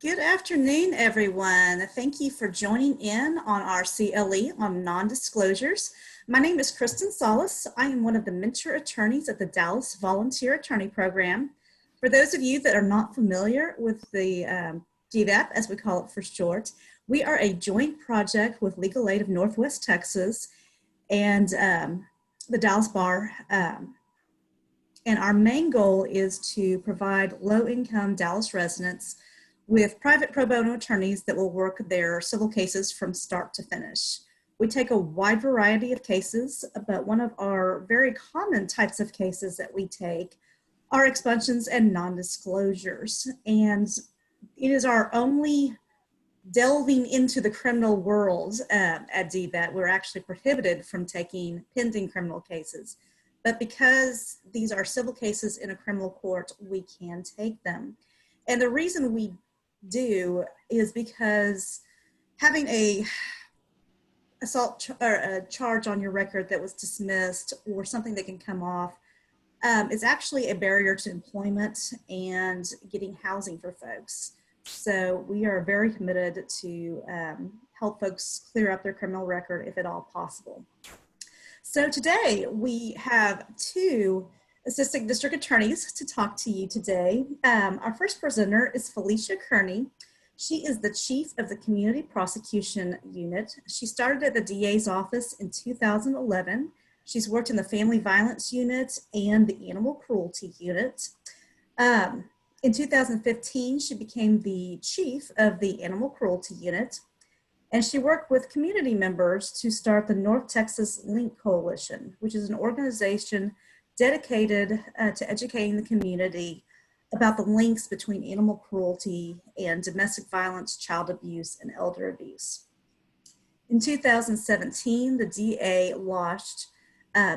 Good afternoon, everyone. Thank you for joining in on our CLE on non-disclosures. My name is Kristen Salas. I am one of the mentor attorneys at the Dallas Volunteer Attorney Program. For those of you that are not familiar with the DVAP, as we call it for short, we are a joint project with Legal Aid of Northwest Texas and the Dallas Bar. And our main goal is to provide low-income Dallas residents with private pro bono attorneys that will work their civil cases from start to finish. We take a wide variety of cases, but one of our very common types of cases that we take are expunsions and non-disclosures. And it is our only delving into the criminal world at DVAT. We're actually prohibited from taking pending criminal cases. But because these are civil cases in a criminal court, we can take them. And the reason we do is because having a assault or a charge on your record that was dismissed or something that can come off is actually a barrier to employment and getting housing for folks. So we are very committed to help folks clear up their criminal record if at all possible. So today we have two assistant district attorneys to talk to you today. Our first presenter is Felicia Kearney. She is the chief of the Community Prosecution Unit. She started at the DA's office in 2011. She's worked in the Family Violence Unit and the Animal Cruelty Unit. In 2015, she became the chief of the Animal Cruelty Unit, and she worked with community members to start the North Texas Link Coalition, which is an organization dedicated to educating the community about the links between animal cruelty and domestic violence, child abuse, and elder abuse. In 2017, the DA launched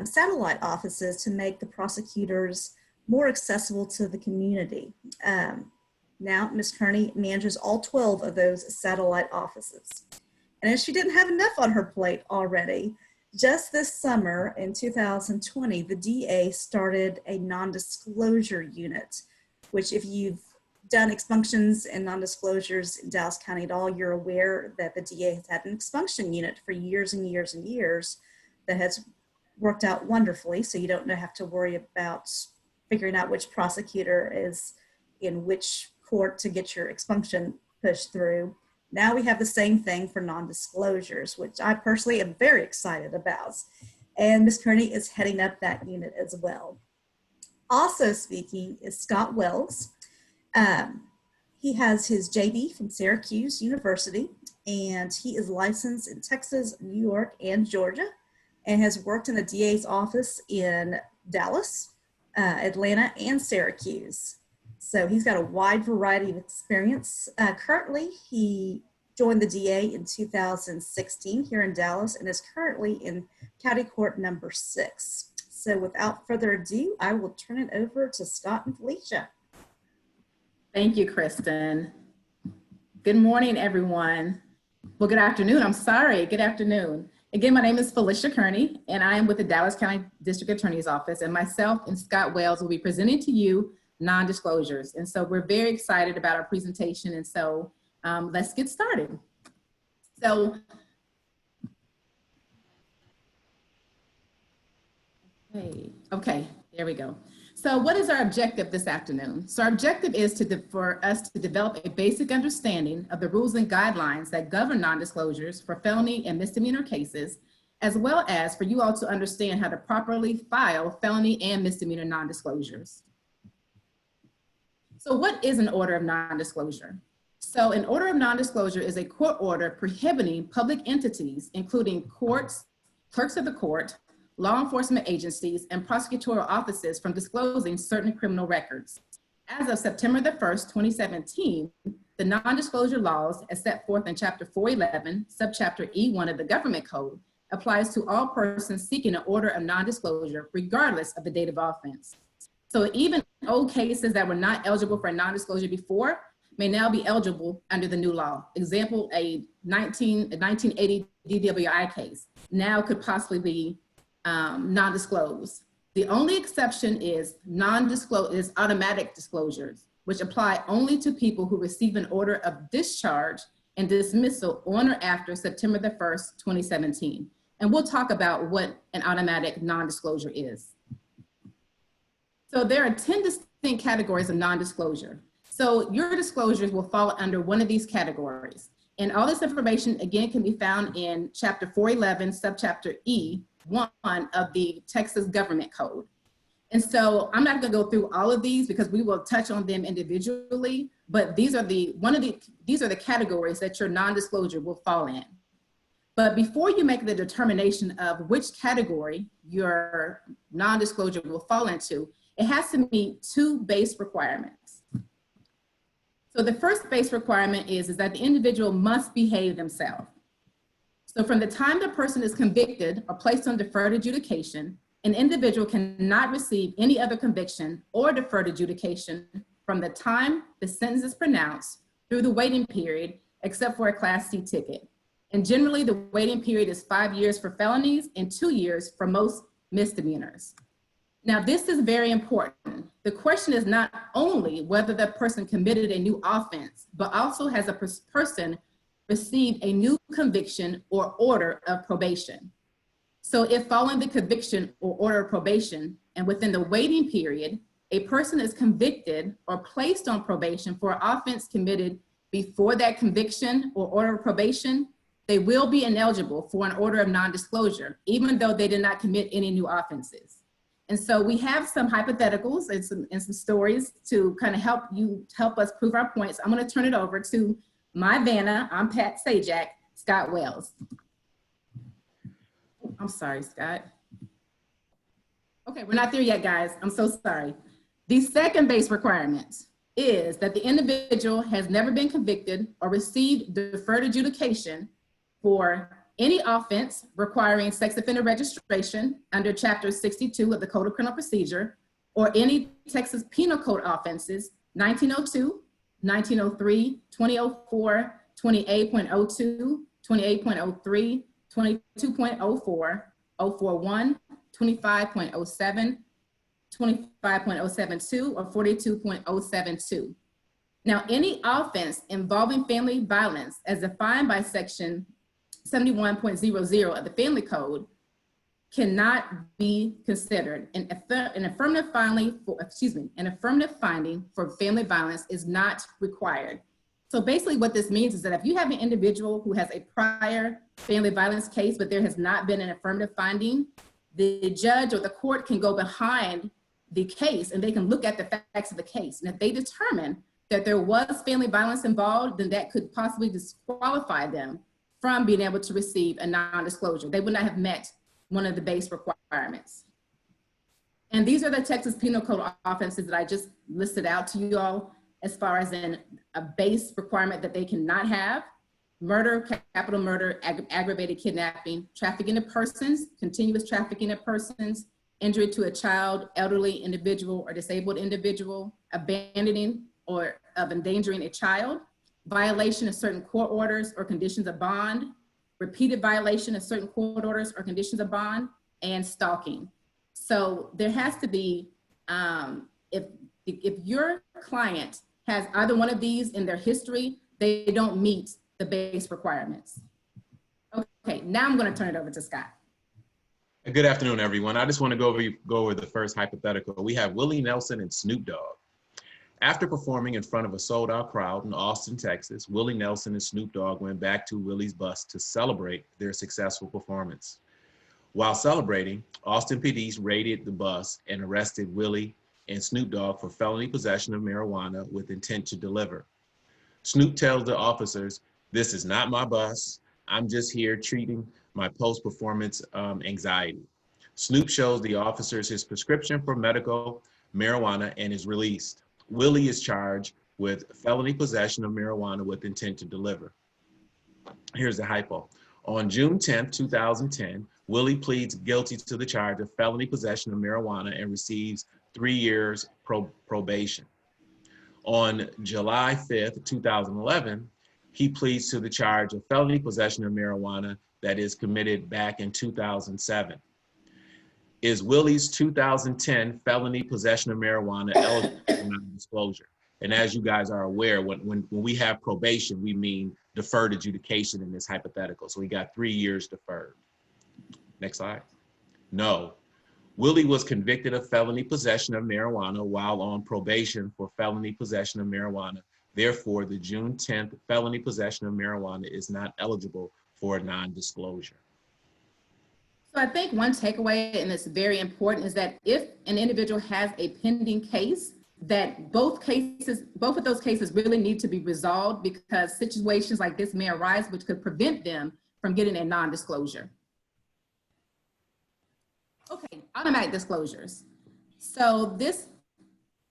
satellite offices to make the prosecutors more accessible to the community. Now, Ms. Kearney manages all 12 of those satellite offices. And if she didn't have enough on her plate already, just this summer in 2020, the DA started a non-disclosure unit, which if you've done expunctions and non-disclosures in Dallas County at all, you're aware that the DA has had an expunction unit for years and years and years that has worked out wonderfully. So you don't have to worry about figuring out which prosecutor is in which court to get your expunction pushed through. Now we have the same thing for non-disclosures, which I personally am very excited about. And Ms. Kearney is heading up that unit as well. Also speaking is Scott Wells. He has his JD from Syracuse University, and he is licensed in Texas, New York, and Georgia, and has worked in the DA's office in Dallas, Atlanta, and Syracuse. So he's got a wide variety of experience. Currently, he joined the DA in 2016 here in Dallas and is currently in County Court number 6. So without further ado, I will turn it over to Scott and Felicia. Thank you, Kristen. Good morning, everyone. Well, good afternoon. I'm sorry. Good afternoon. Again, my name is Felicia Kearney, and I am with the Dallas County District Attorney's Office, and myself and Scott Wells will be presenting to you non-disclosures. And so we're very excited about our presentation. And so let's get started. So, okay, there we go. So what is our objective this afternoon? So our objective is for us to develop a basic understanding of the rules and guidelines that govern non-disclosures for felony and misdemeanor cases, as well as for you all to understand how to properly file felony and misdemeanor non-disclosures. So what is an order of non-disclosure? So an order of non-disclosure is a court order prohibiting public entities, including courts, clerks of the court, law enforcement agencies, and prosecutorial offices from disclosing certain criminal records. As of September the 1st, 2017, the non-disclosure laws as set forth in Chapter 411, Subchapter E1 of the Government Code applies to all persons seeking an order of non-disclosure regardless of the date of offense. So even old cases that were not eligible for a non-disclosure before may now be eligible under the new law. Example, a 1980 DWI case now could possibly be non-disclosed. The only exception is automatic disclosures. which apply only to people who receive an order of discharge and dismissal on or after September the 1st, 2017. And we'll talk about what an automatic non-disclosure is. So there are 10 distinct categories of non-disclosure. So your disclosures will fall under one of these categories. And all this information, again, can be found in Chapter 411, Subchapter E1 of the Texas Government Code. And so I'm not going to go through all of these because we will touch on them individually, but these are the categories that your non-disclosure will fall in. But before you make the determination of which category your non-disclosure will fall into, it has to meet two base requirements. So the first base requirement is that the individual must behave themselves. So from the time the person is convicted or placed on deferred adjudication, an individual cannot receive any other conviction or deferred adjudication from the time the sentence is pronounced through the waiting period, except for a Class C ticket. And generally the waiting period is 5 years for felonies and 2 years for most misdemeanors. Now, this is very important. The question is not only whether the person committed a new offense, but also has a person received a new conviction or order of probation. So if following the conviction or order of probation and within the waiting period, a person is convicted or placed on probation for an offense committed before that conviction or order of probation, they will be ineligible for an order of non-disclosure, even though they did not commit any new offenses. And so we have some hypotheticals and some stories to kind of help us prove our points. I'm going to turn it over to my Vanna. I'm Pat Sajak, Scott Wells. I'm sorry, Scott. Okay, we're not there yet, guys. I'm so sorry. The second base requirement is that the individual has never been convicted or received deferred adjudication for any offense requiring sex offender registration under Chapter 62 of the Code of Criminal Procedure, or any Texas Penal Code offenses, 1902, 1903, 2004, 28.02, 28.03, 22.04, 041, 25.07, 25.072, or 42.072. Now, any offense involving family violence as defined by Section 71.00 of the Family Code cannot be considered. An affirmative finding for family violence is not required. So basically what this means is that if you have an individual who has a prior family violence case, but there has not been an affirmative finding, the judge or the court can go behind the case and they can look at the facts of the case. And if they determine that there was family violence involved, then that could possibly disqualify them from being able to receive a non-disclosure. They would not have met one of the base requirements. And these are the Texas Penal Code offenses that I just listed out to you all as far as in a base requirement that they cannot have: murder, capital murder, aggravated kidnapping, trafficking of persons, continuous trafficking of persons, injury to a child, elderly individual, or disabled individual, abandoning or of endangering a child, violation of certain court orders or conditions of bond, repeated violation of certain court orders or conditions of bond, and stalking. So there has to be, if your client has either one of these in their history, they don't meet the base requirements. Okay, now I'm going to turn it over to Scott. Good afternoon, everyone. I just want to go over the first hypothetical. We have Willie Nelson and Snoop Dogg. After performing in front of a sold-out crowd in Austin, Texas, Willie Nelson and Snoop Dogg went back to Willie's bus to celebrate their successful performance. While celebrating, Austin PD raided the bus and arrested Willie and Snoop Dogg for felony possession of marijuana with intent to deliver. Snoop tells the officers, "This is not my bus. I'm just here treating my post-performance anxiety." Snoop shows the officers his prescription for medical marijuana and is released. Willie is charged with felony possession of marijuana with intent to deliver. Here's the hypo. On June 10th, 2010, Willie pleads guilty to the charge of felony possession of marijuana and receives 3 years probation. On July 5th, 2011, he pleads to the charge of felony possession of marijuana that is committed back in 2007. Is Willie's 2010 felony possession of marijuana eligible for non-disclosure? And as you guys are aware, when we have probation, we mean deferred adjudication in this hypothetical. So he got 3 years deferred. Next slide. No. Willie was convicted of felony possession of marijuana while on probation for felony possession of marijuana. Therefore, the June 10th felony possession of marijuana is not eligible for a non-disclosure. So I think one takeaway, and it's very important, is that if an individual has a pending case, that both of those cases really need to be resolved, because situations like this may arise which could prevent them from getting a non-disclosure. Okay, automatic disclosures. So this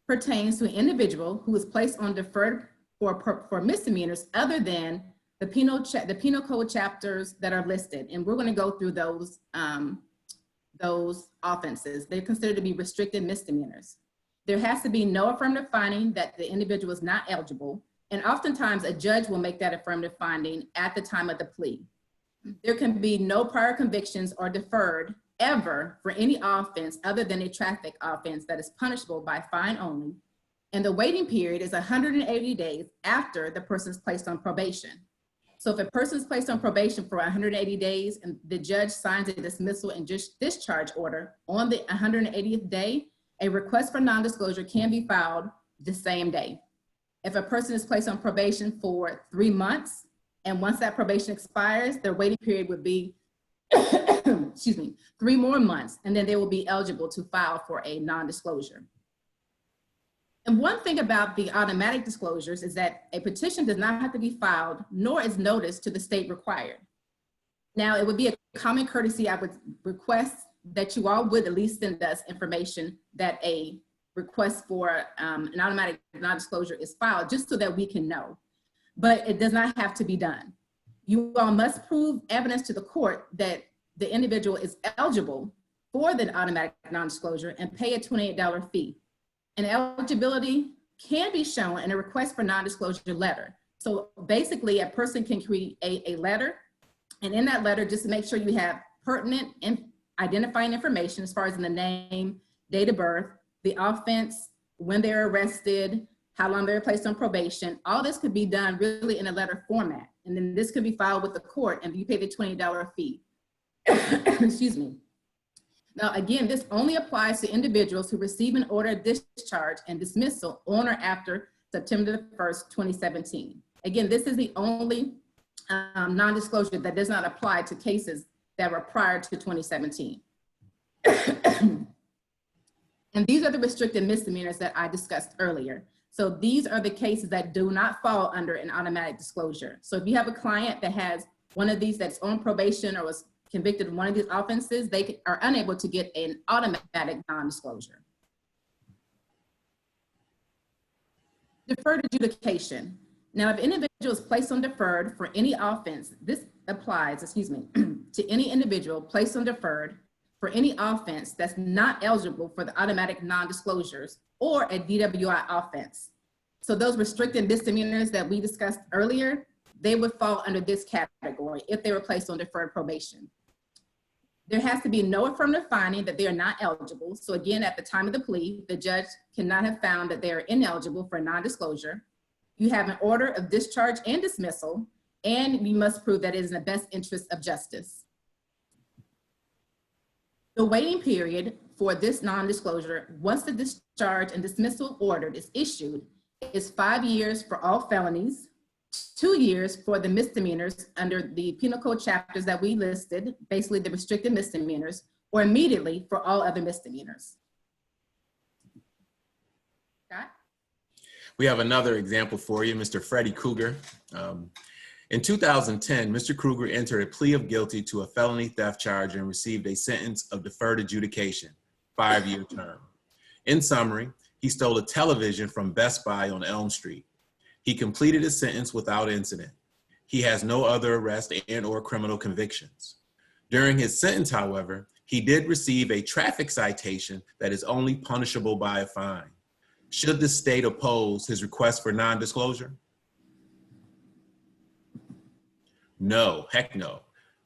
pertains to an individual who is placed on deferred for misdemeanors other than the penal code chapters that are listed. And we're going to go through those offenses. They're considered to be restricted misdemeanors. There has to be no affirmative finding that the individual is not eligible. And oftentimes a judge will make that affirmative finding at the time of the plea. There can be no prior convictions or deferred ever for any offense other than a traffic offense that is punishable by fine only. And the waiting period is 180 days after the person is placed on probation. So if a person is placed on probation for 180 days and the judge signs a dismissal and discharge order on the 180th day, a request for non-disclosure can be filed the same day. If a person is placed on probation for 3 months, and once that probation expires, their waiting period would be, excuse me, 3 more months, and then they will be eligible to file for a non-disclosure. And one thing about the automatic disclosures is that a petition does not have to be filed, nor is notice to the state required. Now, it would be a common courtesy, I would request that you all would at least send us information that a request for an automatic non-disclosure is filed, just so that we can know. But it does not have to be done. You all must prove evidence to the court that the individual is eligible for the automatic non-disclosure and pay a $28 fee. And eligibility can be shown in a request for non-disclosure letter. So basically, a person can create a letter, and in that letter, just to make sure you have pertinent and identifying information as far as in the name, date of birth, the offense, when they're arrested, how long they're placed on probation. All this could be done really in a letter format. And then this could be filed with the court and you pay the $20 fee. Excuse me. Now, again, this only applies to individuals who receive an order of discharge and dismissal on or after September the 1st, 2017. Again, this is the only non-disclosure that does not apply to cases that were prior to 2017. And these are the restricted misdemeanors that I discussed earlier. So these are the cases that do not fall under an automatic disclosure. So if you have a client that has one of these that's on probation or was convicted of one of these offenses, they are unable to get an automatic non-disclosure. Deferred adjudication. Now, if an individual is placed on deferred for any offense, this applies, excuse me, to any individual placed on deferred for any offense that's not eligible for the automatic non-disclosures or a DWI offense. So those restricted misdemeanors that we discussed earlier, they would fall under this category if they were placed on deferred probation. There has to be no affirmative finding that they are not eligible. So again, at the time of the plea, the judge cannot have found that they are ineligible for non-disclosure. You have an order of discharge and dismissal, and you must prove that it is in the best interest of justice. The waiting period for this non-disclosure, once the discharge and dismissal order is issued, is 5 years for all felonies, 2 years for the misdemeanors under the penal code chapters that we listed, basically the restricted misdemeanors, or immediately for all other misdemeanors. Scott? We have another example for you, Mr. Freddy Krueger. In 2010, Mr. Krueger entered a plea of guilty to a felony theft charge and received a sentence of deferred adjudication, 5-year term. In summary, he stole a television from Best Buy on Elm Street. He completed his sentence without incident. He has no other arrest and/or criminal convictions. During his sentence, however, he did receive a traffic citation that is only punishable by a fine. Should the state oppose his request for non-disclosure? No, heck no.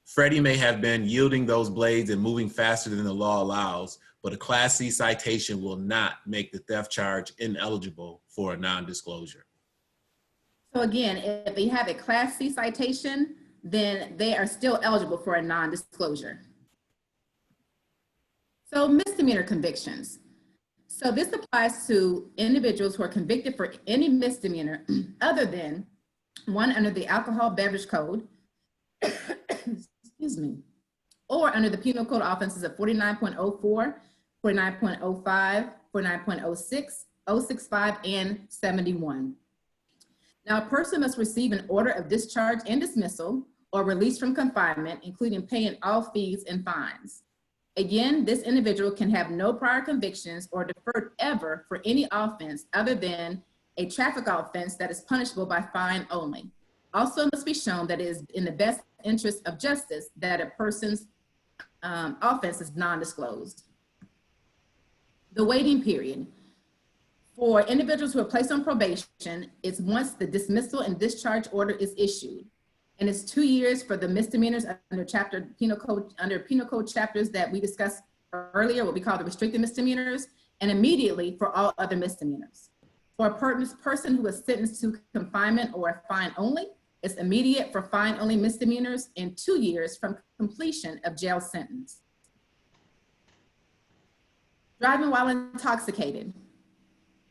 Freddie may have been yielding those blades and moving faster than the law allows, but a Class C citation will not make the theft charge ineligible for a non-disclosure. So again, if they have a Class C citation, then they are still eligible for a non-disclosure. So misdemeanor convictions. So this applies to individuals who are convicted for any misdemeanor other than one under the Alcohol Beverage Code, excuse me, or under the Penal Code offenses of 49.04, 49.05, 49.06, 065, and 71. Now, a person must receive an order of discharge and dismissal or release from confinement, including paying all fees and fines. Again, this individual can have no prior convictions or deferred ever for any offense other than a traffic offense that is punishable by fine only. Also, it must be shown that it is in the best interest of justice that a person's offense is non-disclosed. The waiting period. For individuals who are placed on probation, it's once the dismissal and discharge order is issued. And it's 2 years for the misdemeanors under Penal Code chapters that we discussed earlier, what we call the restricted misdemeanors, and immediately for all other misdemeanors. For a person who is sentenced to confinement or a fine only, it's immediate for fine only misdemeanors and 2 years from completion of jail sentence. Driving while intoxicated.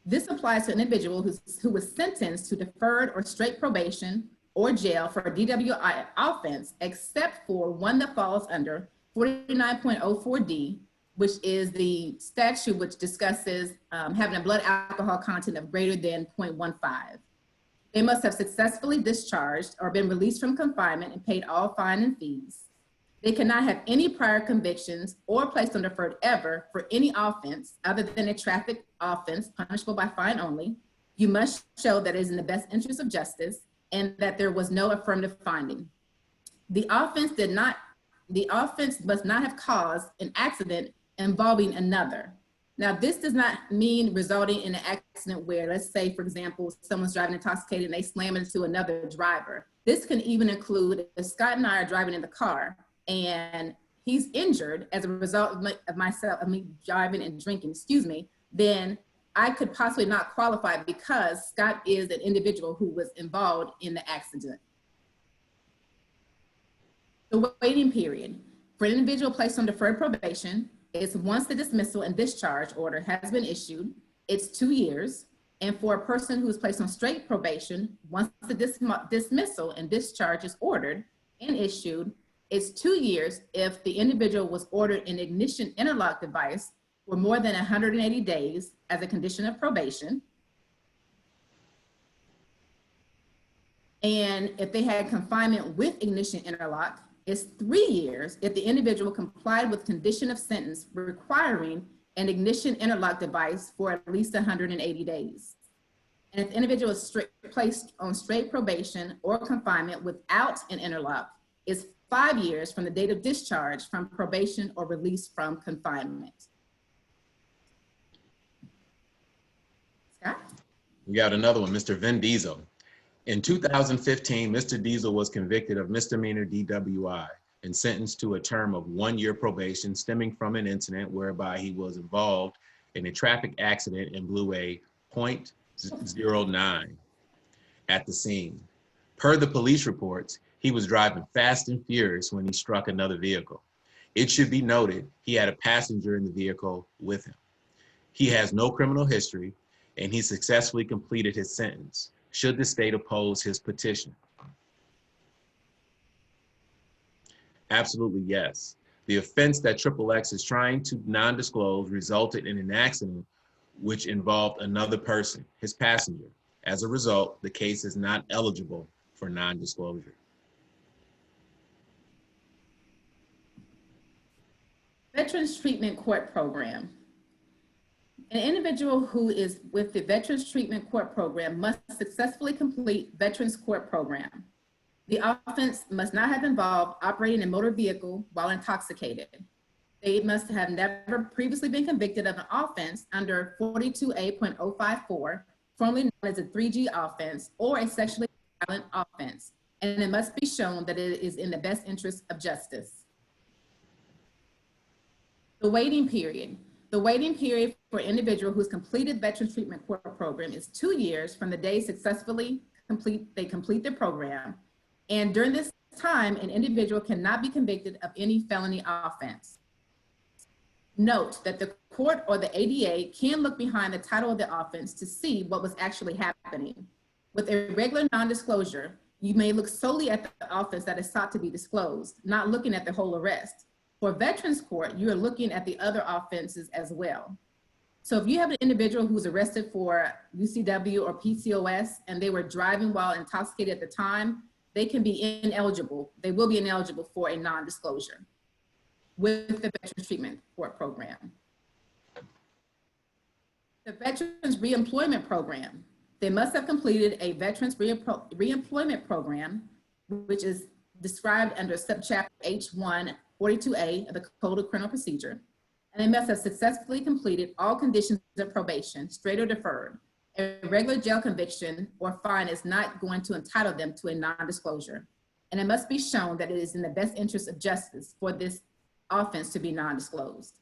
This applies to an individual who was sentenced to deferred or straight probation or jail for a DWI offense, except for one that falls under 49.04D, which is the statute which discusses having a blood alcohol content of greater than 0.15. They must have successfully discharged or been released from confinement and paid all fine and fees. They cannot have any prior convictions or placed on deferred ever for any offense other than a traffic offense punishable by fine only. You must show that it is in the best interest of justice and that there was no affirmative finding. The offense must not have caused an accident involving another. Now, this does not mean resulting in an accident where, let's say, for example, someone's driving intoxicated and they slam into another driver. This can even include if Scott and I are driving in the car and he's injured as a result of me driving and drinking, then I could possibly not qualify because Scott is an individual who was involved in the accident. The waiting period. For an individual placed on deferred probation, is once the dismissal and discharge order has been issued, it's 2 years. And for a person who is placed on straight probation, once the dismissal and discharge is ordered and issued, it's 2 years if the individual was ordered an ignition interlock device for more than 180 days as a condition of probation. And if they had confinement with ignition interlock, it's 3 years if the individual complied with condition of sentence requiring an ignition interlock device for at least 180 days. And if the individual is placed on straight probation or confinement without an interlock, it's 5 years from the date of discharge from probation or release from confinement. Scott? We got another one, Mr. Vin Diesel. In 2015, Mr. Diesel was convicted of misdemeanor DWI and sentenced to a term of 1 year probation stemming from an incident whereby he was involved in a traffic accident and blew a .09 at the scene. Per the police reports, he was driving fast and furious when he struck another vehicle. It should be noted he had a passenger in the vehicle with him. He has no criminal history and he successfully completed his sentence. Should the state oppose his petition? Absolutely yes. The offense that XXX is trying to non-disclose resulted in an accident which involved another person, his passenger. As a result, the case is not eligible for non-disclosure. Veterans Treatment Court Program. An individual who is with the Veterans Treatment Court Program must successfully complete Veterans Court Program. The offense must not have involved operating a motor vehicle while intoxicated. They must have never previously been convicted of an offense under 42A.054, formerly known as a 3G offense, or a sexually violent offense, and it must be shown that it is in the best interest of justice. The waiting period. The waiting period for an individual who's completed Veterans Treatment Court program is 2 years from the day successfully they complete their program. And during this time, an individual cannot be convicted of any felony offense. Note that the court or the ADA can look behind the title of the offense to see what was actually happening. With a regular non-disclosure, you may look solely at the offense that is sought to be disclosed, not looking at the whole arrest. For Veterans Court, you are looking at the other offenses as well. So if you have an individual who's arrested for UCW or PCOS and they were driving while intoxicated at the time, they can be ineligible. They will be ineligible for a non-disclosure with the Veterans Treatment Court program. The Veterans Reemployment Program. They must have completed a Veterans Reemployment Program, which is described under subchapter H142A of the Code of Criminal Procedure, and they must have successfully completed all conditions of probation, straight or deferred. A regular jail conviction or fine is not going to entitle them to a non-disclosure, and it must be shown that it is in the best interest of justice for this offense to be non-disclosed.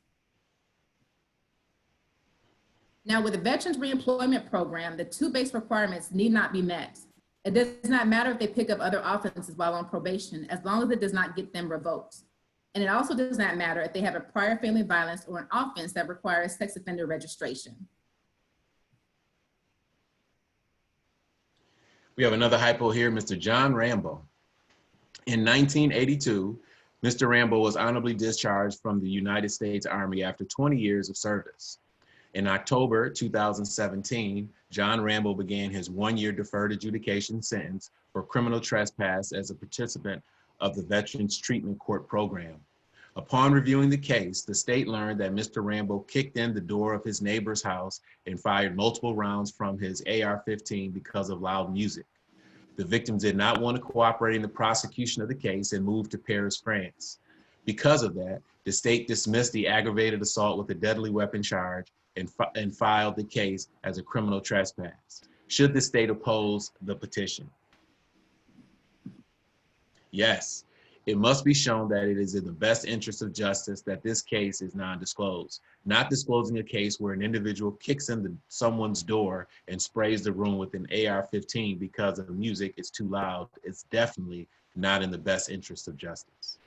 Now, with the Veterans Reemployment Program, the two base requirements need not be met. It does not matter if they pick up other offenses while on probation, as long as it does not get them revoked. And it also does not matter if they have a prior family violence or an offense that requires sex offender registration. We have another hypo here, Mr. John Rambo. In 1982, Mr. Rambo was honorably discharged from the United States Army after 20 years of service. In October 2017, John Rambo began his 1-year deferred adjudication sentence for criminal trespass as a participant of the Veterans Treatment Court program. Upon reviewing the case, the state learned that Mr. Rambo kicked in the door of his neighbor's house and fired multiple rounds from his AR-15 because of loud music. The victim did not want to cooperate in the prosecution of the case and moved to Paris, France. Because of that, the state dismissed the aggravated assault with a deadly weapon charge and filed the case as a criminal trespass. Should the state oppose the petition? Yes, it must be shown that it is in the best interest of justice that this case is non-disclosed. Not disclosing a case where an individual kicks in someone's door and sprays the room with an AR-15 because of the music is too loud is definitely not in the best interest of justice.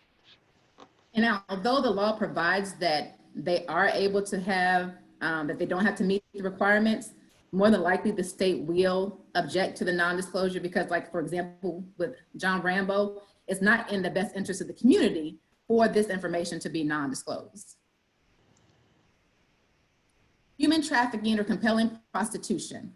And now, although the law provides that they are able to have, that they don't have to meet the requirements, more than likely the state will object to the non-disclosure because, like, for example, with John Rambo, it's not in the best interest of the community for this information to be non-disclosed. Human trafficking or compelling prostitution.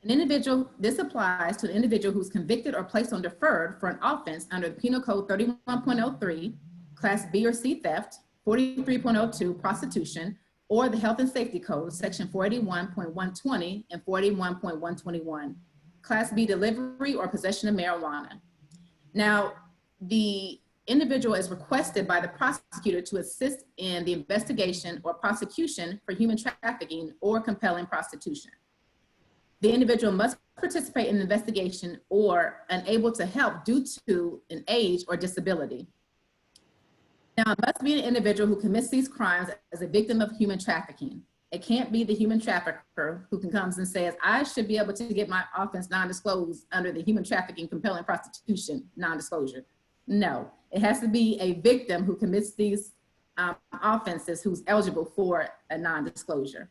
This applies to an individual who's convicted or placed on deferred for an offense under the Penal Code 31.03, Class B or C theft, 43.02 prostitution, or the Health and Safety Code, Section 481.120 and 481.121, Class B delivery or possession of marijuana. Now, the individual is requested by the prosecutor to assist in the investigation or prosecution for human trafficking or compelling prostitution. The individual must participate in the investigation or unable to help due to an age or disability. Now, it must be an individual who commits these crimes as a victim of human trafficking. It can't be the human trafficker who comes and says, I should be able to get my offense non-disclosed under the human trafficking, compelling prostitution non-disclosure. No, it has to be a victim who commits these offenses who's eligible for a non-disclosure.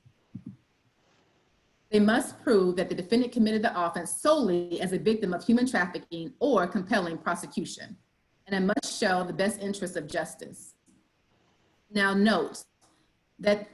They must prove that the defendant committed the offense solely as a victim of human trafficking or compelling prosecution, and it must show the best interest of justice. Now note that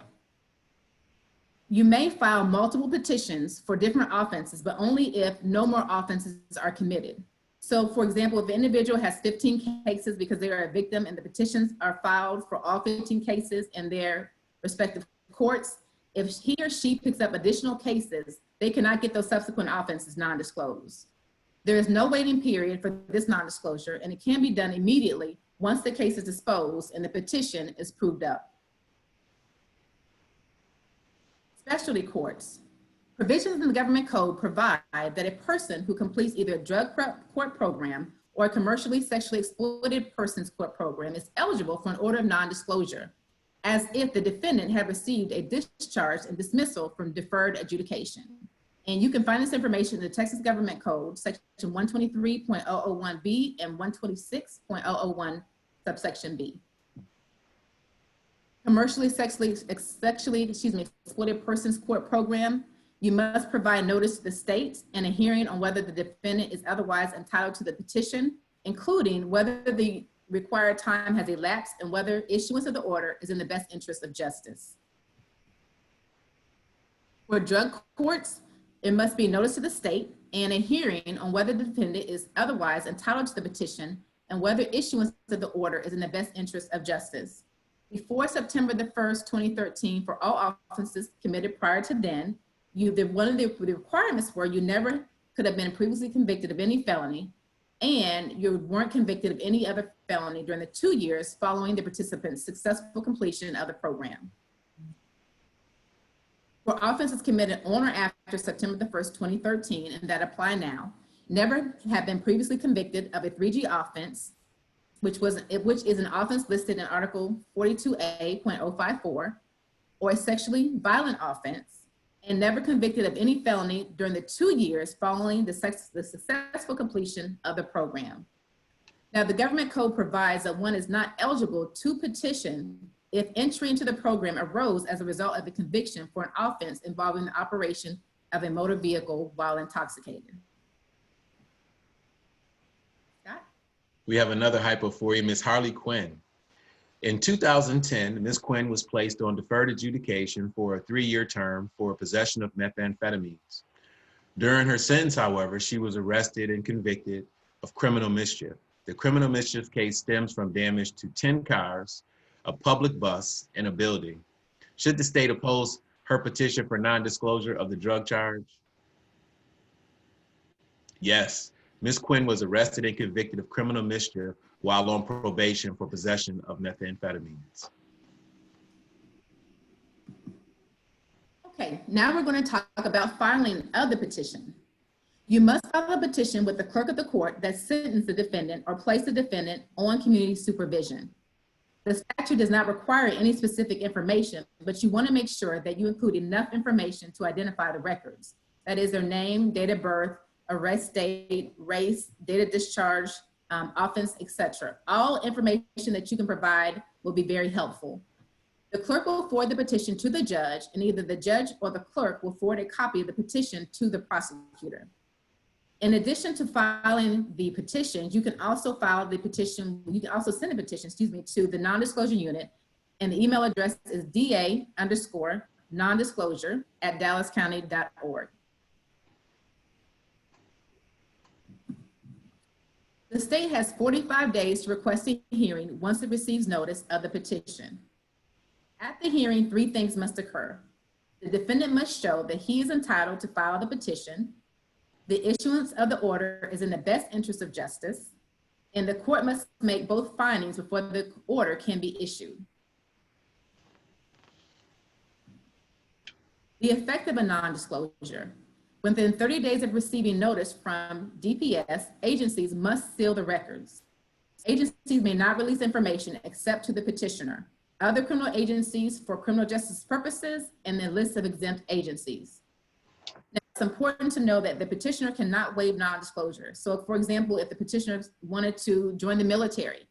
you may file multiple petitions for different offenses, but only if no more offenses are committed. So for example, if the individual has 15 cases because they are a victim and the petitions are filed for all 15 cases in their respective courts, if he or she picks up additional cases, they cannot get those subsequent offenses non-disclosed. There is no waiting period for this non-disclosure, and it can be done immediately once the case is disposed and the petition is proved up. Specialty courts. Provisions in the government code provide that a person who completes either a drug court program or a commercially sexually exploited persons court program is eligible for an order of non-disclosure. as if the defendant had received a discharge and dismissal from deferred adjudication. And you can find this information in the Texas Government Code, section 123.001B and 126.001 subsection B. Commercially sexually exploited persons court program, you must provide notice to the state and a hearing on whether the defendant is otherwise entitled to the petition, including whether the required time has elapsed and whether issuance of the order is in the best interest of justice. For drug courts, it must be notice to the state and a hearing on whether the defendant is otherwise entitled to the petition and whether issuance of the order is in the best interest of justice. Before September the 1st, 2013, for all offenses committed prior to then, one of the requirements were you never could have been previously convicted of any felony, and you weren't convicted of any other felony during the 2 years following the participant's successful completion of the program. For offenses committed on or after September the 1st, 2013, and that apply now, never have been previously convicted of a 3G offense, which is an offense listed in Article 42A.054, or a sexually violent offense, and never convicted of any felony during the 2 years following the successful completion of the program. Now, the government code provides that one is not eligible to petition if entry into the program arose as a result of the conviction for an offense involving the operation of a motor vehicle while intoxicated. Scott? We have another hypo for you, Ms. Harley Quinn. In 2010, Ms. Quinn was placed on deferred adjudication for a 3-year term for possession of methamphetamines. During her sentence, however, she was arrested and convicted of criminal mischief. The criminal mischief case stems from damage to 10 cars, a public bus, and a building. Should the state oppose her petition for non-disclosure of the drug charge? Yes, Ms. Quinn was arrested and convicted of criminal mischief while on probation for possession of methamphetamines. Okay, now we're going to talk about filing of the petition. You must file a petition with the clerk of the court that sentenced the defendant or placed the defendant on community supervision. The statute does not require any specific information, but you want to make sure that you include enough information to identify the records. That is their name, date of birth, arrest date, race, date of discharge, offense, etc. All information that you can provide will be very helpful. The clerk will forward the petition to the judge, and either the judge or the clerk will forward a copy of the petition to the prosecutor. In addition to filing the petition, you can also file the petition, you can also send a petition, to the non-disclosure unit, and the email address is da_nondisclosure@dallascounty.org. The state has 45 days to request a hearing once it receives notice of the petition. At the hearing, 3 things must occur. The defendant must show that he is entitled to file the petition, the issuance of the order is in the best interest of justice, and the court must make both findings before the order can be issued. The effect of a non-disclosure. Within 30 days of receiving notice from DPS, agencies must seal the records. Agencies may not release information except to the petitioner, other criminal agencies for criminal justice purposes, and the list of exempt agencies. Now, it's important to know that the petitioner cannot waive non-disclosure. So for example, if the petitioner wanted to join the military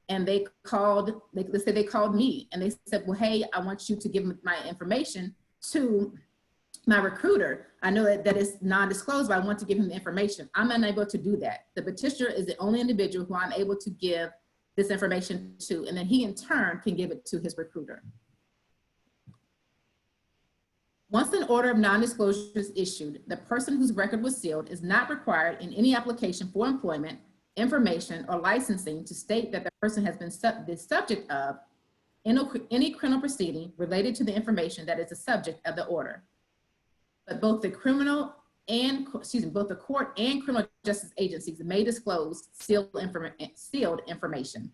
and let's say they called me and they said, well, hey, I want you to give my information to my recruiter. I know that is non-disclosed, but I want to give him the information. I'm unable to do that. The petitioner is the only individual who I'm able to give this information to, and then he in turn can give it to his recruiter. Once an order of non-disclosure is issued, the person whose record was sealed is not required in any application for employment, information, or licensing to state that the person has been the subject of any criminal proceeding related to the information that is the subject of the order. But both the court and criminal justice agencies may disclose sealed information.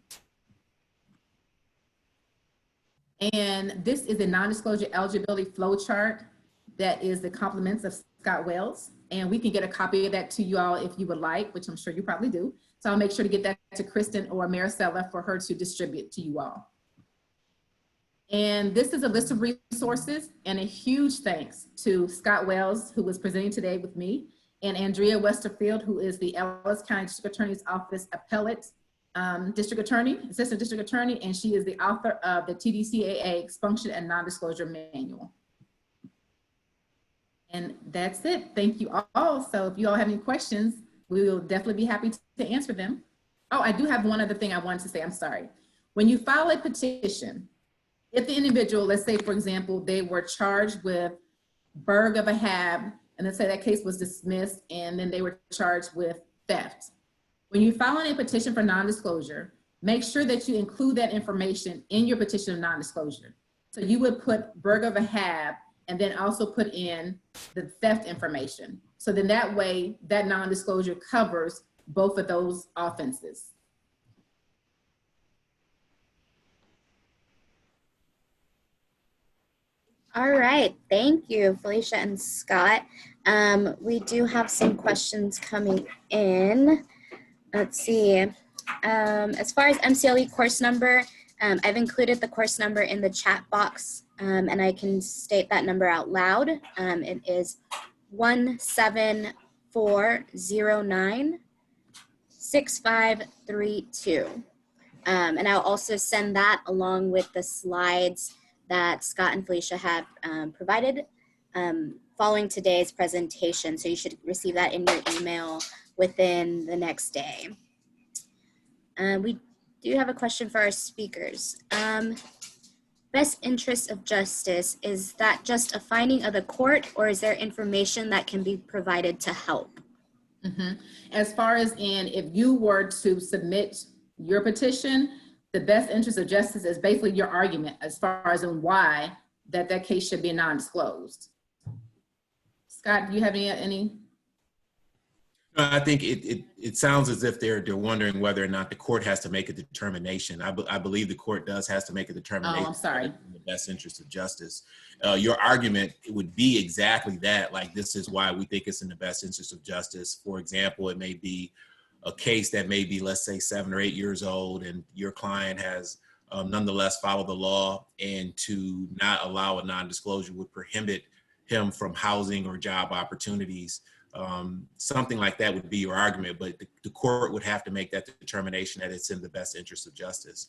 And this is a non-disclosure eligibility flow chart that is the compliments of Scott Wells. And we can get a copy of that to you all if you would like, which I'm sure you probably do. So I'll make sure to get that to Kristen or Maricela for her to distribute to you all. And this is a list of resources, and a huge thanks to Scott Wells, who was presenting today with me, and Andrea Westerfield, who is the Ellis County District Attorney's Office Appellate District Attorney, Assistant District Attorney, and she is the author of the TDCAA Expunction and Non-Disclosure Manual. And that's it. Thank you all. So if you all have any questions, we will definitely be happy to answer them. Oh, I do have one other thing I wanted to say. I'm sorry. When you file a petition, if the individual, let's say, for example, they were charged with burg of a hab, and let's say that case was dismissed, and then they were charged with theft. When you file a petition for non-disclosure, make sure that you include that information in your petition of non-disclosure. So you would put burg of a hab, and then also put in the theft information. So then that way, that non-disclosure covers both of those offenses. All right, thank you, Felicia and Scott. We do have some questions coming in. Let's see. As far as MCLE course number, I've included the course number in the chat box, and I can state that number out loud. It is 17409-6532. And I'll also send that along with the slides that Scott and Felicia have provided following today's presentation. So you should receive that in your email within the next day. We do have a question for our speakers. Best interest of justice, is that just a finding of the court, or is there information that can be provided to help? As far as if you were to submit your petition, the best interest of justice is basically your argument as far as in why that case should be non-disclosed. Scott, do you have any? I think it sounds as if they're wondering whether or not the court has to make a determination. I believe the court has to make a determination. Oh, I'm sorry. In the best interest of justice. Your argument would be exactly that, like, this is why we think it's in the best interest of justice. For example, it may be a case that may be, let's say, 7 or 8 years old, and your client has nonetheless followed the law, and to not allow a non-disclosure would prohibit him from housing or job opportunities. Something like that would be your argument, but the court would have to make that determination that it's in the best interest of justice.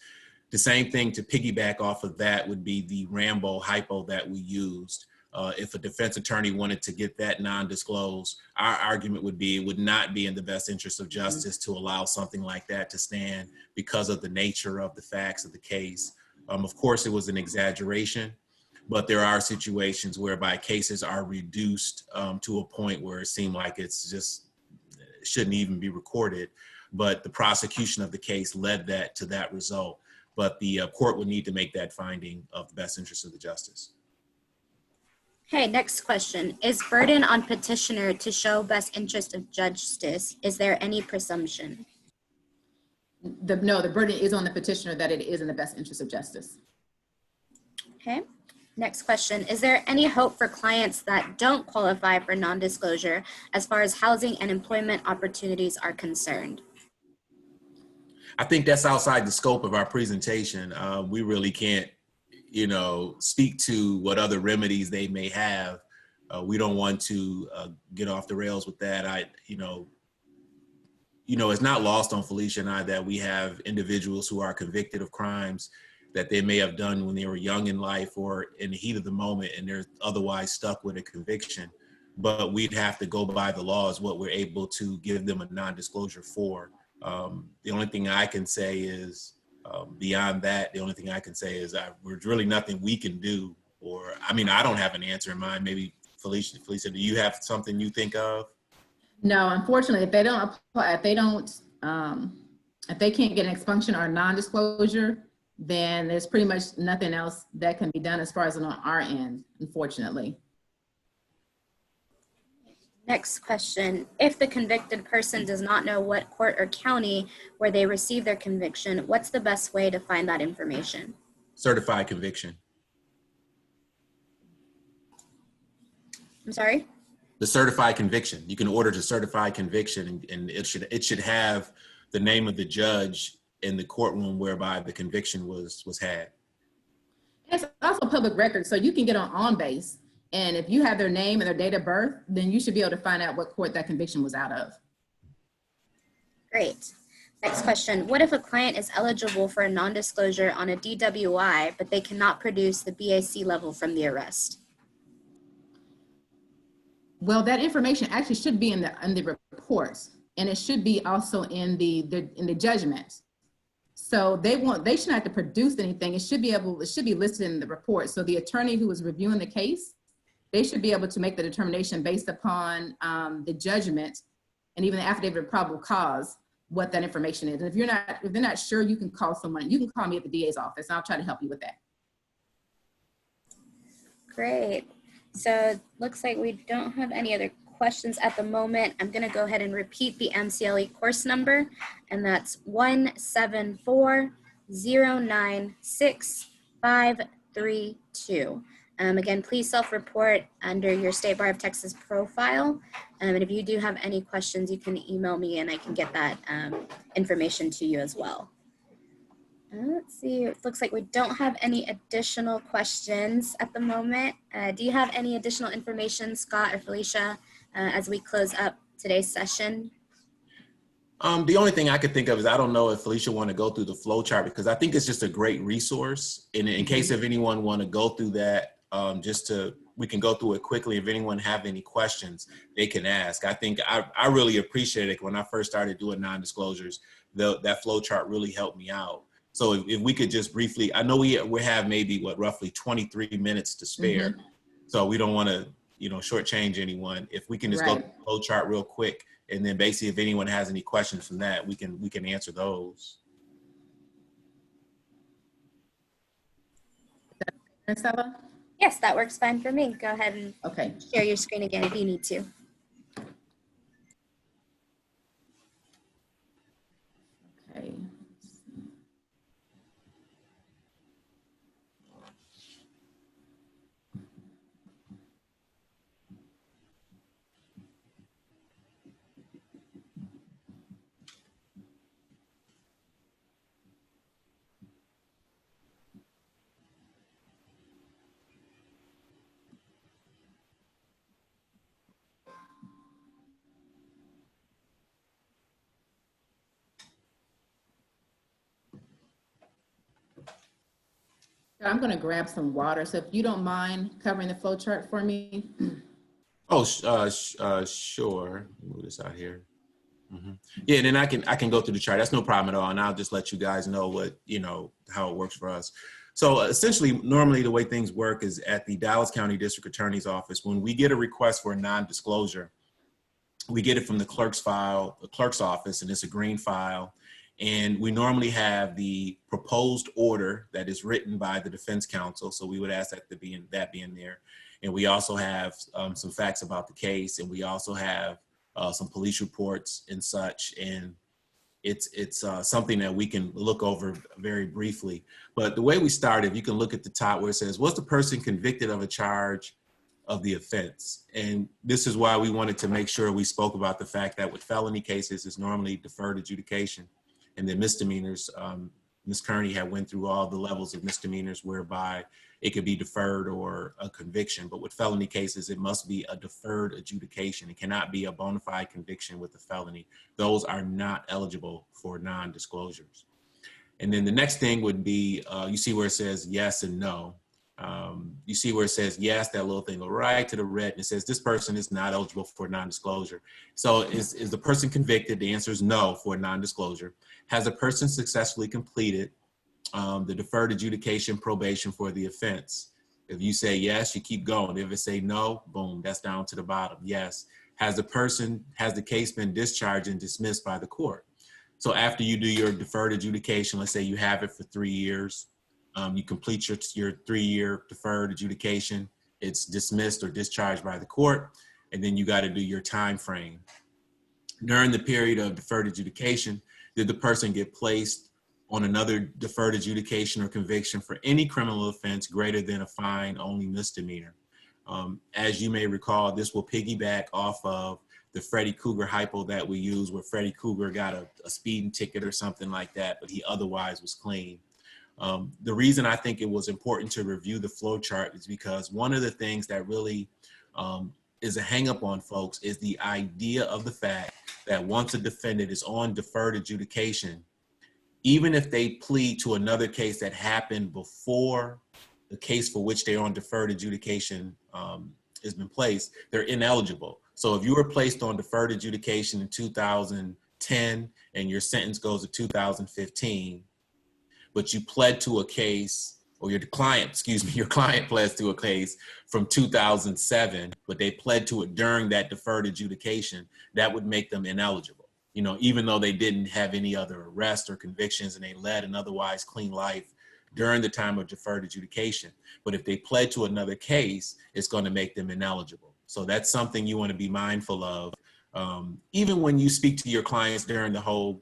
The same thing to piggyback off of that would be the Rambo hypo that we used. If a defense attorney wanted to get that non-disclosed, our argument would be it would not be in the best interest of justice to allow something like that to stand because of the nature of the facts of the case. Of course, it was an exaggeration, but there are situations whereby cases are reduced to a point where it seemed like it's just shouldn't even be recorded. But the prosecution of the case led to that result. But the court would need to make that finding of the best interest of the justice. Okay, next question. Is burden on petitioner to show best interest of justice? Is there any presumption? No, the burden is on the petitioner that it is in the best interest of justice. Okay. Next question. Is there any hope for clients that don't qualify for non-disclosure as far as housing and employment opportunities are concerned? I think that's outside the scope of our presentation. We really can't, speak to what other remedies they may have. We don't want to get off the rails with that. It's not lost on Felicia and I that we have individuals who are convicted of crimes that they may have done when they were young in life or in the heat of the moment, and they're otherwise stuck with a conviction. But we'd have to go by the law as what we're able to give them a non-disclosure for. The only thing I can say is, beyond that, there's really nothing we can do. I don't have an answer in mind. Maybe Felicia, do you have something you think of? No, unfortunately, if they can't get an expunction or a non-disclosure, then there's pretty much nothing else that can be done as far as on our end, unfortunately. Next question. If the convicted person does not know what court or county where they received their conviction, what's the best way to find that information? Certified conviction. I'm sorry? The certified conviction. You can order to certify conviction, and it should have the name of the judge in the courtroom whereby the conviction was had. It's also public record, so you can get on base. And if you have their name and their date of birth, then you should be able to find out what court that conviction was out of. Great. Next question. What if a client is eligible for a non-disclosure on a DWI, but they cannot produce the BAC level from the arrest? Well, that information actually should be in the reports, and it should be also in the judgment. So they shouldn't have to produce anything. It should be listed in the report. So the attorney who is reviewing the case, they should be able to make the determination based upon the judgment and even the affidavit of probable cause, what that information is. And if they're not sure, you can call someone. You can call me at the DA's office, and I'll try to help you with that. Great. So it looks like we don't have any other questions at the moment. I'm going to go ahead and repeat the MCLE course number, and that's 174096532. Again, please self-report under your State Bar of Texas profile. And if you do have any questions, you can email me and I can get that information to you as well. Let's see, it looks like we don't have any additional questions at the moment. Do you have any additional information, Scott or Felicia, as we close up today's session? The only thing I could think of is, I don't know if Felicia want to go through the flow chart, because I think it's just a great resource. And in case if anyone want to go through that, we can go through it quickly. If anyone have any questions, they can ask. I think I really appreciate it. When I first started doing non-disclosures, that flow chart really helped me out. So if we could just briefly, I know we have maybe roughly 23 minutes to spare. So we don't want to, shortchange anyone. If we can just go through the flow chart real quick, and then basically if anyone has any questions from that, we can answer those. Stella? Yes, that works fine for me. Go ahead and share your screen again if you need to. Okay. I'm going to grab some water. So if you don't mind covering the flow chart for me. Oh, sure. Move this out here. Yeah, and then I can go through the chart. That's no problem at all. And I'll just let you guys know what, how it works for us. So essentially, normally the way things work is at the Dallas County District Attorney's Office, when we get a request for a non-disclosure, we get it from the clerk's office, and it's a green file. And we normally have the proposed order that is written by the defense counsel. So we would ask that be in there. And we also have some facts about the case, and we also have some police reports and such. And it's something that we can look over very briefly. But the way we started, you can look at the top where it says, was the person convicted of a charge of the offense? And this is why we wanted to make sure we spoke about the fact that with felony cases, it's normally deferred adjudication. And then misdemeanors, Ms. Kearney had went through all the levels of misdemeanors whereby it could be deferred or a conviction. But with felony cases, it must be a deferred adjudication. It cannot be a bona fide conviction with a felony. Those are not eligible for non-disclosures. And then the next thing would be, you see where it says yes and no. You see where it says yes, that little thing, go right to the red, and it says this person is not eligible for non-disclosure. So is the person convicted? The answer is no for non-disclosure. Has the person successfully completed the deferred adjudication probation for the offense? If you say yes, you keep going. If it say no, boom, that's down to the bottom. Yes. Has the case been discharged and dismissed by the court? So after you do your deferred adjudication, let's say you have it for 3 years, you complete your 3-year deferred adjudication, it's dismissed or discharged by the court, and then you got to do your time frame. During the period of deferred adjudication, did the person get placed on another deferred adjudication or conviction for any criminal offense greater than a fine only misdemeanor? As you may recall, this will piggyback off of the Freddy Krueger hypo that we use, where Freddy Krueger got a speeding ticket or something like that, but he otherwise was clean. The reason I think it was important to review the flow chart is because one of the things that really is a hang up on folks is the idea of the fact that once a defendant is on deferred adjudication, even if they plead to another case that happened before the case for which they're on deferred adjudication has been placed, they're ineligible. So if you were placed on deferred adjudication in 2010 and your sentence goes to 2015, but you pled to a case, or your client pled to a case from 2007, but they pled to it during that deferred adjudication, that would make them ineligible. You know, even though they didn't have any other arrests or convictions and they led an otherwise clean life during the time of deferred adjudication. But if they pled to another case, it's going to make them ineligible. So that's something you want to be mindful of. Even when you speak to your clients during the whole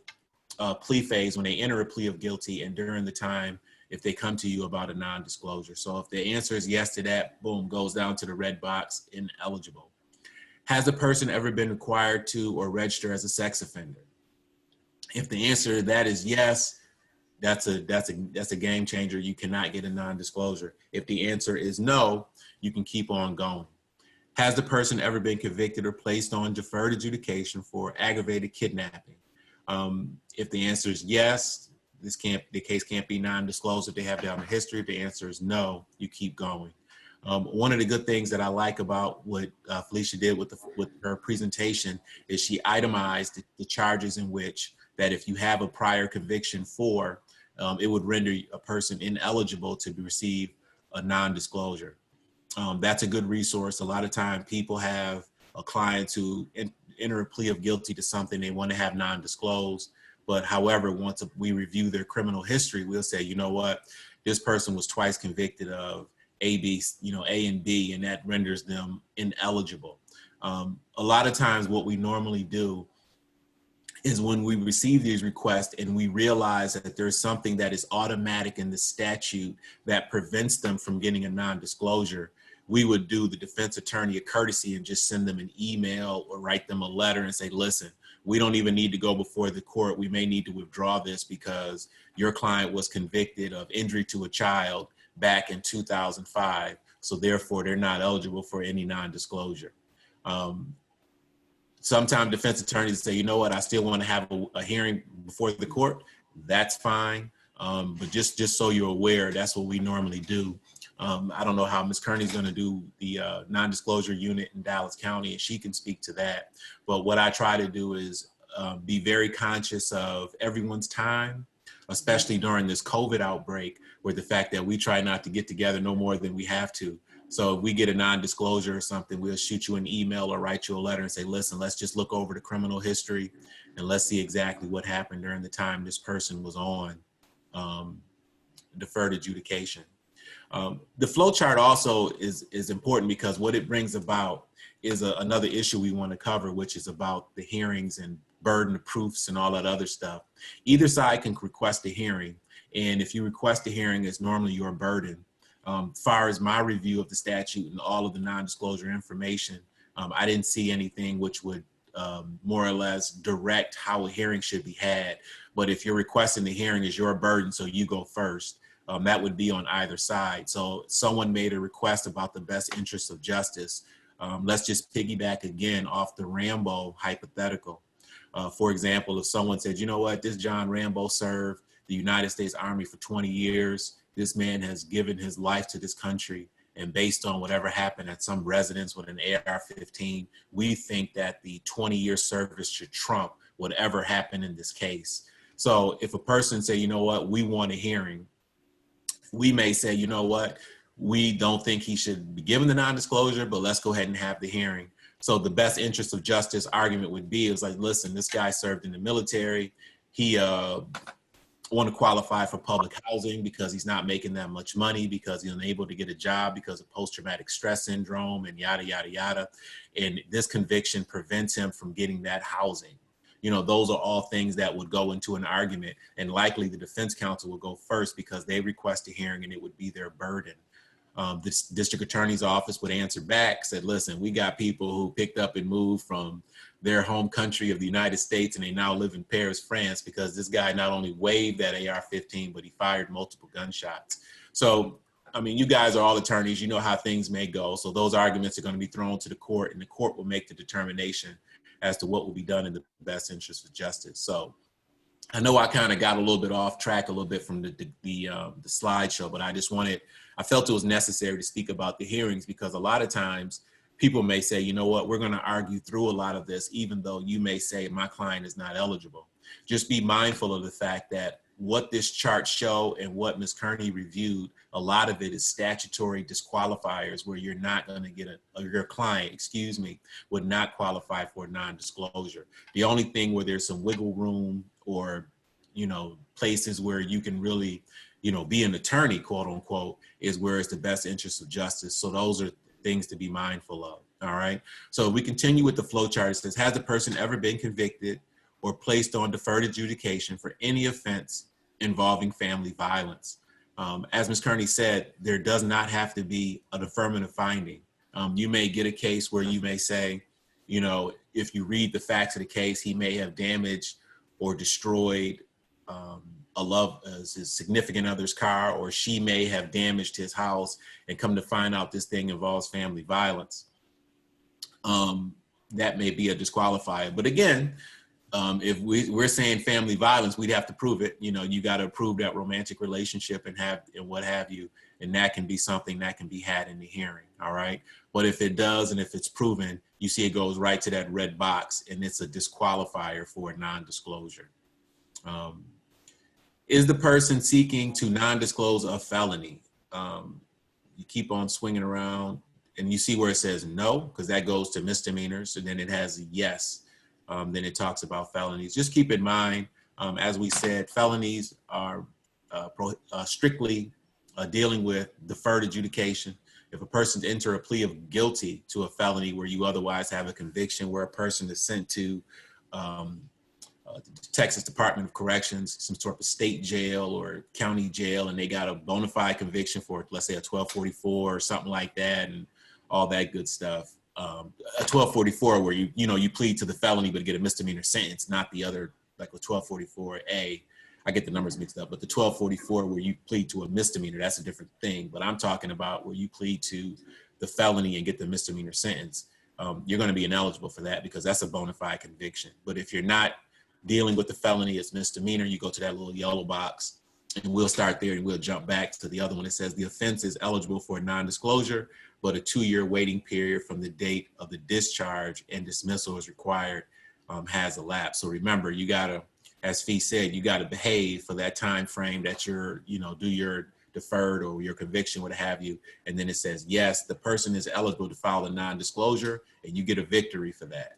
plea phase, when they enter a plea of guilty, and during the time if they come to you about a non-disclosure. So if the answer is yes to that, boom, goes down to the red box, ineligible. Has the person ever been required to or register as a sex offender? If the answer to that is yes, that's a game changer. You cannot get a non-disclosure. If the answer is no, you can keep on going. Has the person ever been convicted or placed on deferred adjudication for aggravated kidnapping? If the answer is yes, the case can't be non-disclosed if they have down the history. If the answer is no, you keep going. One of the good things that I like about what Felicia did with her presentation is she itemized the charges in which that if you have a prior conviction for, it would render a person ineligible to receive a non-disclosure. That's a good resource. A lot of time people have clients who enter a plea of guilty to something they want to have non-disclosed. But however, once we review their criminal history, we'll say, you know what, this person was twice convicted of A, B, A and B, and that renders them ineligible. A lot of times what we normally do is when we receive these requests and we realize that there's something that is automatic in the statute that prevents them from getting a non-disclosure, we would do the defense attorney a courtesy and just send them an email or write them a letter and say, listen, we don't even need to go before the court. We may need to withdraw this because your client was convicted of injury to a child back in 2005. So therefore, they're not eligible for any non-disclosure. Sometimes defense attorneys say, you know what, I still want to have a hearing before the court. That's fine. But just so you're aware, that's what we normally do. I don't know how Ms. Kearney's going to do the non-disclosure unit in Dallas County, and she can speak to that. But what I try to do is be very conscious of everyone's time, especially during this COVID outbreak, where the fact that we try not to get together no more than we have to. So if we get a non-disclosure or something, we'll shoot you an email or write you a letter and say, listen, let's just look over the criminal history and let's see exactly what happened during the time this person was on deferred adjudication. The flow chart also is important because what it brings about is another issue we want to cover, which is about the hearings and burden of proofs and all that other stuff. Either side can request a hearing, and if you request a hearing, it's normally your burden. As far as my review of the statute and all of the non-disclosure information, I didn't see anything which would more or less direct how a hearing should be had. But if you're requesting the hearing, is your burden, so you go first. That would be on either side. So someone made a request about the best interest of justice. Let's just piggyback again off the Rambo hypothetical. For example, if someone said, you know what, this John Rambo served the United States Army for 20 years. This man has given his life to this country. And based on whatever happened at some residence with an AR-15, we think that the 20-year service should trump whatever happened in this case. So if a person say, you know what, we want a hearing, we may say, you know what, we don't think he should be given the non-disclosure, but let's go ahead and have the hearing. So the best interest of justice argument would be, is like, listen, this guy served in the military. He want to qualify for public housing because he's not making that much money, because he's unable to get a job because of post-traumatic stress syndrome and yada, yada, yada. And this conviction prevents him from getting that housing. You know, those are all things that would go into an argument, and likely the defense counsel will go first because they request a hearing and it would be their burden. The district attorney's office would answer back, said, listen, we got people who picked up and moved from their home country of the United States, and they now live in Paris, France, because this guy not only waved that AR-15, but he fired multiple gunshots. So, I mean, you guys are all attorneys, you know how things may go. So those arguments are going to be thrown to the court, and the court will make the determination as to what will be done in the best interest of justice. So I know I kind of got a little bit off track a little bit from the slideshow, but I felt it was necessary to speak about the hearings, because a lot of times people may say, you know what, we're going to argue through a lot of this, even though you may say my client is not eligible. Just be mindful of the fact that what this chart show and what Ms. Kearney reviewed, a lot of it is statutory disqualifiers where you're not going to get your client, would not qualify for non-disclosure. The only thing where there's some wiggle room or, places where you can really, be an attorney, quote unquote, is where it's the best interest of justice. So those are things to be mindful of. All right. So we continue with the flow chart. It says, has the person ever been convicted or placed on deferred adjudication for any offense involving family violence? As Ms. Kearney said, there does not have to be an affirmative finding. You may get a case where you may say, if you read the facts of the case, he may have damaged or destroyed his significant other's car, or she may have damaged his house, and come to find out this thing involves family violence. That may be a disqualifier. But again, if we're saying family violence, we'd have to prove it. You got to prove that romantic relationship and what have you. And that can be something that can be had in the hearing. All right. But if it does, and if it's proven, you see it goes right to that red box, and it's a disqualifier for non-disclosure. Is the person seeking to non-disclose a felony? You keep on swinging around, and you see where it says no, because that goes to misdemeanors, and then it has a yes. Then it talks about felonies. Just keep in mind, as we said, felonies are strictly dealing with deferred adjudication. If a person's enter a plea of guilty to a felony where you otherwise have a conviction, where a person is sent to the Texas Department of Corrections, some sort of state jail or county jail, and they got a bona fide conviction for, let's say, a 1244 or something like that, and all that good stuff. A 1244 where you plead to the felony but get a misdemeanor sentence, not the other, like a 1244A. I get the numbers mixed up, but the 1244 where you plead to a misdemeanor, that's a different thing. But I'm talking about where you plead to the felony and get the misdemeanor sentence. You're going to be ineligible for that because that's a bona fide conviction. But if you're not dealing with the felony as misdemeanor, you go to that little yellow box, and we'll start there and we'll jump back to the other one. It says the offense is eligible for non-disclosure, but a 2-year waiting period from the date of the discharge and dismissal is required has elapsed. So remember, you gotta, as Fee said, you gotta behave for that time frame that you're, do your deferred or your conviction, what have you. And then it says, yes, the person is eligible to file a non-disclosure, and you get a victory for that.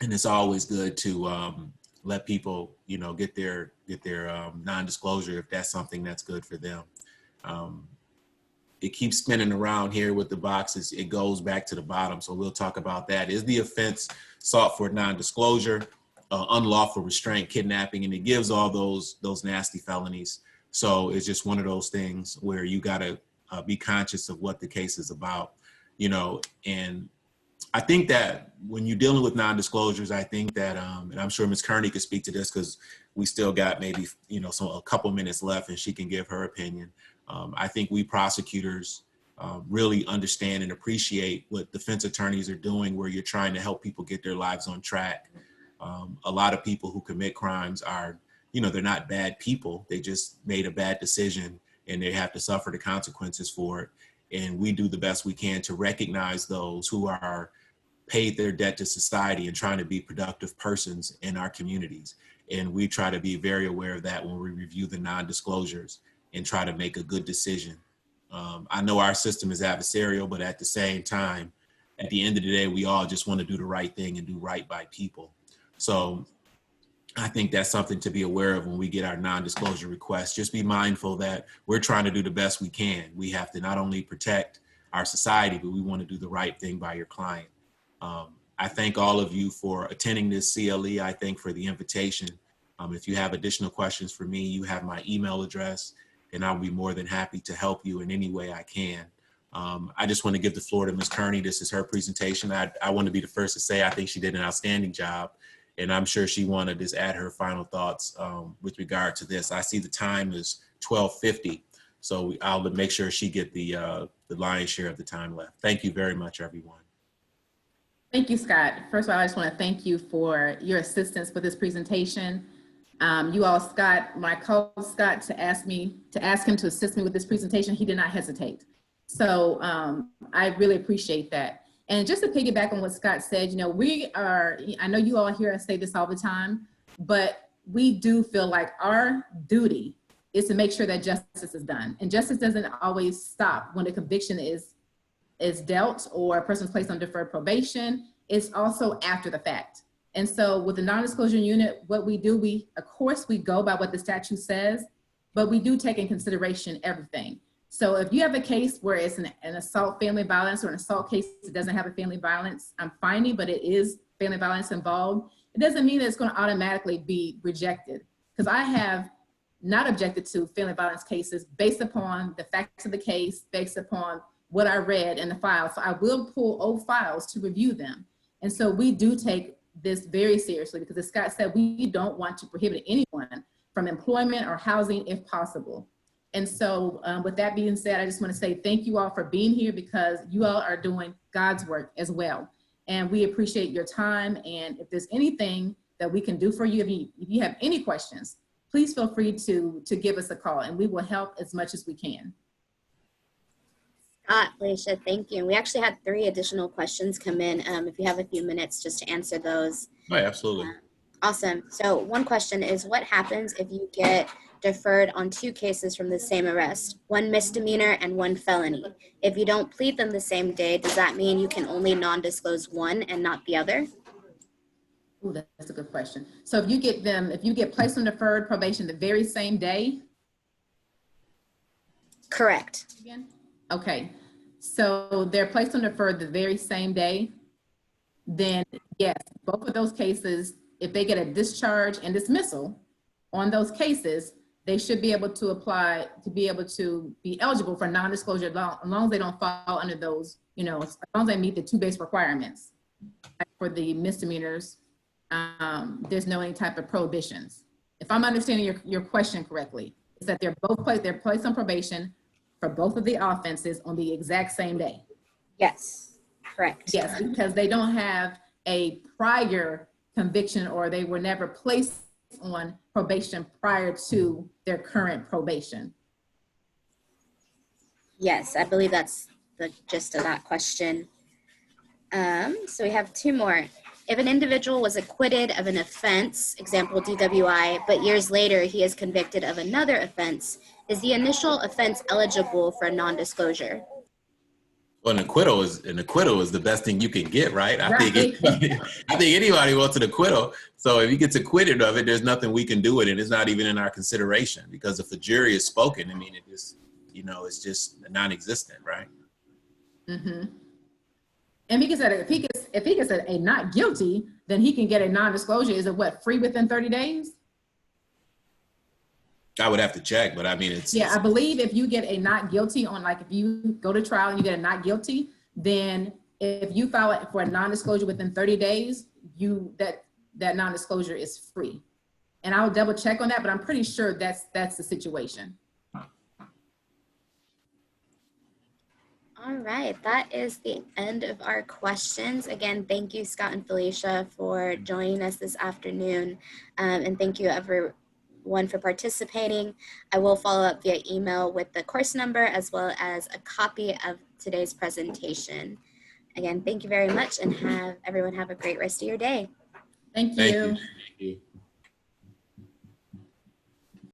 And it's always good to let people, get their non-disclosure if that's something that's good for them. It keeps spinning around here with the boxes. It goes back to the bottom. So we'll talk about that. Is the offense sought for non-disclosure, unlawful restraint, kidnapping, and it gives all those nasty felonies. So it's just one of those things where you got to be conscious of what the case is about, and I think that when you're dealing with non-disclosures, I think that, and I'm sure Ms. Kearney could speak to this because we still got maybe, a couple minutes left and she can give her opinion. I think we prosecutors really understand and appreciate what defense attorneys are doing, where you're trying to help people get their lives on track. A lot of people who commit crimes are, they're not bad people. They just made a bad decision and they have to suffer the consequences for it. And we do the best we can to recognize those who are paid their debt to society and trying to be productive persons in our communities. And we try to be very aware of that when we review the non-disclosures and try to make a good decision. I know our system is adversarial, but at the same time, at the end of the day, we all just want to do the right thing and do right by people. So I think that's something to be aware of when we get our non-disclosure requests. Just be mindful that we're trying to do the best we can. We have to not only protect our society, but we want to do the right thing by your client. I thank all of you for attending this CLE. I thank for the invitation. If you have additional questions for me, you have my email address. and I'll be more than happy to help you in any way I can. I just want to give the floor to Ms. Kearney. This is her presentation. I want to be the first to say I think she did an outstanding job, and I'm sure she wanted to just add her final thoughts with regard to this. I see the time is 12:50, so I'll make sure she get the lion's share of the time left. Thank you very much, everyone. Thank you, Scott. First of all, I just want to thank you for your assistance with this presentation. You all, Scott, my co-host Scott, to ask him to assist me with this presentation, he did not hesitate. So I really appreciate that. And just to piggyback on what Scott said, you know, I know you all hear us say this all the time, but we do feel like our duty is to make sure that justice is done. And justice doesn't always stop when a conviction is dealt or a person's placed on deferred probation. It's also after the fact. And so with the non-disclosure unit, what we do, of course, we go by what the statute says, but we do take in consideration everything. So if you have a case where it's an assault family violence or an assault case that doesn't have a family violence finding, but it is family violence involved, it doesn't mean that it's going to automatically be rejected. Because I have not objected to family violence cases based upon the facts of the case, based upon what I read in the file. So I will pull old files to review them. And so we do take this very seriously because as Scott said, we don't want to prohibit anyone from employment or housing if possible. And so with that being said, I just want to say thank you all for being here because you all are doing God's work as well. And we appreciate your time. And if there's anything that we can do for you, if you have any questions, please feel free to give us a call and we will help as much as we can. Scott, Felicia, thank you. We actually had 3 additional questions come in. If you have a few minutes just to answer those. Oh, absolutely. Awesome. So one question is, what happens if you get deferred on 2 cases from the same arrest, 1 misdemeanor and 1 felony? If you don't plead them the same day, does that mean you can only non-disclose one and not the other? Ooh, that's a good question. So if you get placed on deferred probation the very same day? Correct. Again? Okay, so they're placed on deferred the very same day, then yes, both of those cases, if they get a discharge and dismissal on those cases, they should be able to apply to be able to be eligible for non-disclosure as long as they don't fall under those, you know, as long as they meet the 2 base requirements. For the misdemeanors, there's no any type of prohibitions. If I'm understanding your question correctly, is that they're placed on probation for both of the offenses on the exact same day. Yes, correct. Yes, because they don't have a prior conviction or they were never placed on probation prior to their current probation. Yes, I believe that's the gist of that question. So we have 2 more. If an individual was acquitted of an offense, example DWI, but years later he is convicted of another offense, is the initial offense eligible for non-disclosure? Well, an acquittal is the best thing you can get, right? I think anybody wants an acquittal. So if he gets acquitted of it, there's nothing we can do with it. It's not even in our consideration because if the jury is spoken, I mean, it is, you know, it's just non-existent, right? Mm-hmm. And if he gets a not guilty, then he can get a non-disclosure. Is it what, free within 30 days? I would have to check, but I mean, I believe if you get a not guilty on, like if you go to trial and you get a not guilty, then if you file it for a non-disclosure within 30 days, that non-disclosure is free. And I'll double check on that, but I'm pretty sure that's the situation. All right, that is the end of our questions. Again, thank you, Scott and Felicia, for joining us this afternoon. And thank you, everyone, for participating. I will follow up via email with the course number as well as a copy of today's presentation. Again, thank you very much and everyone have a great rest of your day. Thank you. Thank you.